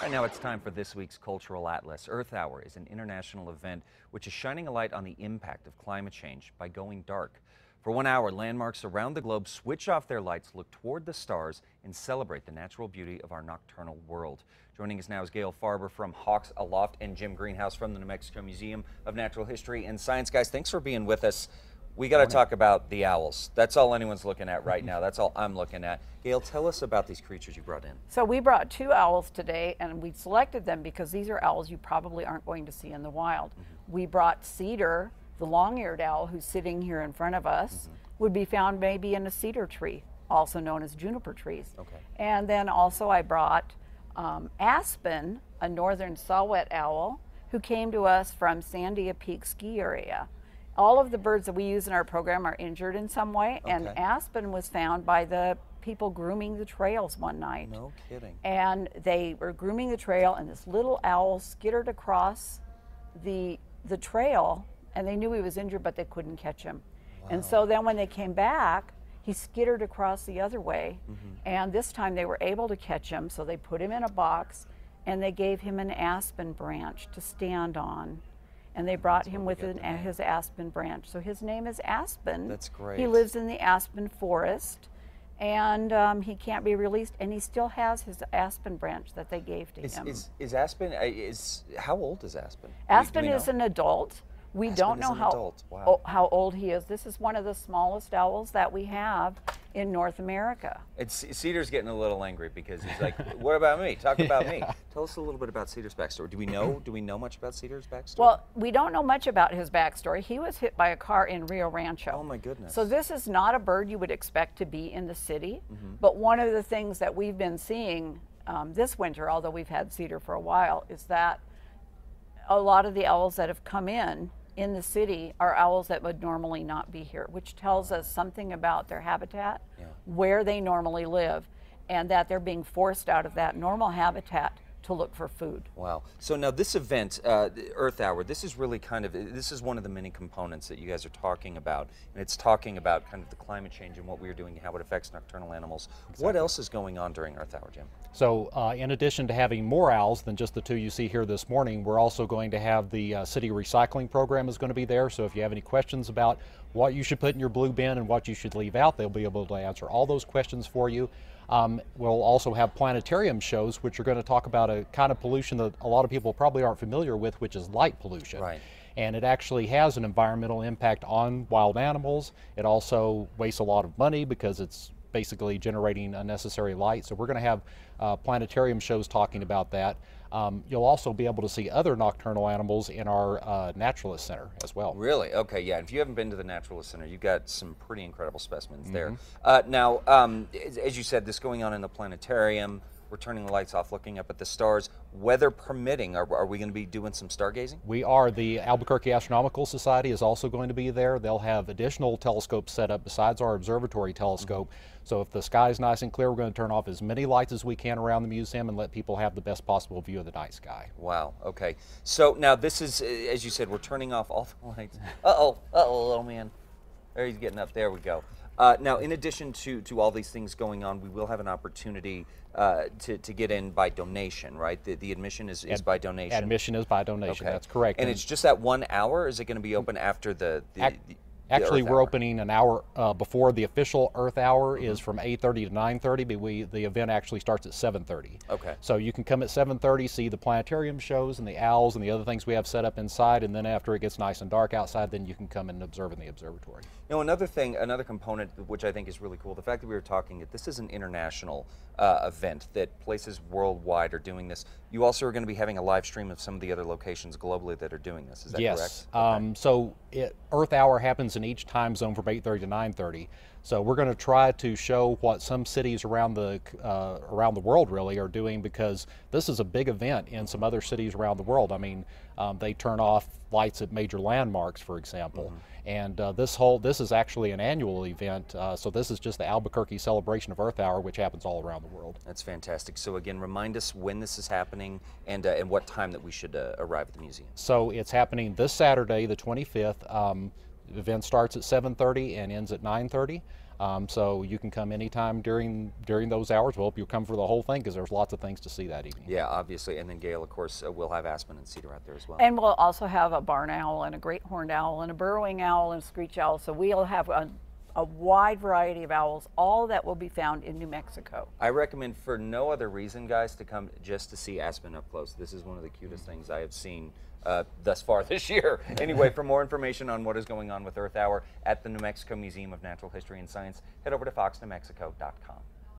Right now it's time for this week's Cultural Atlas. Earth Hour is an international event which is shining a light on the impact of climate change by going dark. For 1 hour, landmarks around the globe switch off their lights, look toward the stars, and celebrate the natural beauty of our nocturnal world. Joining us now is Gail Farber from Hawks Aloft and Jim Greenhouse from the New Mexico Museum of Natural History and Science. Guys, thanks for being with us. We got to talk about the owls. That's all anyone's looking at right now. That's all I'm looking at. Gail, tell us about these creatures you brought in. So we brought 2 owls today, and we selected them because these are owls you probably aren't going to see in the wild. We brought Cedar, the long-eared owl who's sitting here in front of us, would be found maybe in a cedar tree, also known as juniper trees. Okay. And then also I brought Aspen, a northern saw-whet owl, who came to us from Sandia Peak ski area. All of the birds that we use in our program are injured in some way, and Aspen was found by the people grooming the trails one night. No kidding. And they were grooming the trail, and this little owl skittered across the trail, and they knew he was injured, but they couldn't catch him. Wow. And so then when they came back, he skittered across the other way, and this time they were able to catch him, so they put him in a box, and they gave him an aspen branch to stand on. And they brought him with his aspen branch. So his name is Aspen. That's great. He lives in the aspen forest, and he can't be released, and he still has his aspen branch that they gave to him. Is Aspen, how old is Aspen? Aspen Do we is know? an adult. We Aspen don't is know an how, adult. Wow. how old he is. This is one of the smallest owls that we have in North America. Cedar's getting a little angry because he's like, what about me? Talk about me. Tell us a little bit about Cedar's backstory. Do we know much about Cedar's backstory? Well, we don't know much about his backstory. He was hit by a car in Rio Rancho. Oh my goodness. So this is not a bird you would expect to be in the city, but one of the things that we've been seeing this winter, although we've had Cedar for a while, is that a lot of the owls that have come in the city are owls that would normally not be here, which tells us something about their habitat, where they normally live, and that they're being forced out of that normal habitat to look for food. Wow. So now this event, Earth Hour, this is really this is one of the many components that you guys are talking about. And it's talking about kind of the climate change and what we're doing and how it affects nocturnal animals. Exactly. What else is going on during Earth Hour, Jim? So in addition to having more owls than just the 2 you see here this morning, we're also going to have the city recycling program is going to be there. So if you have any questions about what you should put in your blue bin and what you should leave out, they'll be able to answer all those questions for you. We'll also have planetarium shows, which are going to talk about a kind of pollution that a lot of people probably aren't familiar with, which is light pollution. Right. And it actually has an environmental impact on wild animals. It also wastes a lot of money because it's basically generating unnecessary light. So we're going to have planetarium shows talking about that. You'll also be able to see other nocturnal animals in our Naturalist Center as well. Really? Okay, yeah. If you haven't been to the Naturalist Center, you've got some pretty incredible specimens there. Now, as you said, this going on in the planetarium, we're turning the lights off, looking up at the stars. Weather permitting, are we going to be doing some stargazing? We are. The Albuquerque Astronomical Society is also going to be there. They'll have additional telescopes set up besides our observatory telescope. So if the sky is nice and clear, we're going to turn off as many lights as we can around the museum and let people have the best possible view of the night sky. Wow, okay. So now this is, as you said, we're turning off all the lights. Oh man. There he's getting up, there we go. Now, in addition to all these things going on, we will have an opportunity to get in by donation, right? The admission is by donation? Admission is by donation, that's correct. And it's just that 1 hour, or is it going to be open after Actually, we're opening an hour before the official Earth Hour is from 8:30 to 9:30, but the event actually starts at 7:30. Okay. So you can come at 7:30, see the planetarium shows and the owls and the other things we have set up inside, and then after it gets nice and dark outside, then you can come and observe in the observatory. You know, another component which I think is really cool, the fact that we were talking that this is an international event, that places worldwide are doing this. You also are going to be having a live stream of some of the other locations globally that are doing this. Is that correct? Yes. So Earth Hour happens in each time zone from 8:30 to 9:30. So we're going to try to show what some cities around the world really are doing, because this is a big event in some other cities around the world. I mean, they turn off lights at major landmarks, for example. And this is actually an annual event. So this is just the Albuquerque celebration of Earth Hour, which happens all around the world. That's fantastic. So again, remind us when this is happening and what time that we should arrive at the museum. So it's happening this Saturday, the 25th. The event starts at 7:30 and ends at 9:30. So you can come anytime during those hours. We hope you'll come for the whole thing because there's lots of things to see that evening. Yeah, obviously. And then Gail, of course, will have aspen and cedar out there as well. And we'll also have a barn owl and a great horned owl and a burrowing owl and a screech owl. So we'll have a wide variety of owls, all that will be found in New Mexico. I recommend, for no other reason, guys, to come just to see aspen up close. This is one of the cutest things I have seen thus far this year. Anyway, for more information on what is going on with Earth Hour at the New Mexico Museum of Natural History and Science, head over to foxnewmexico.com.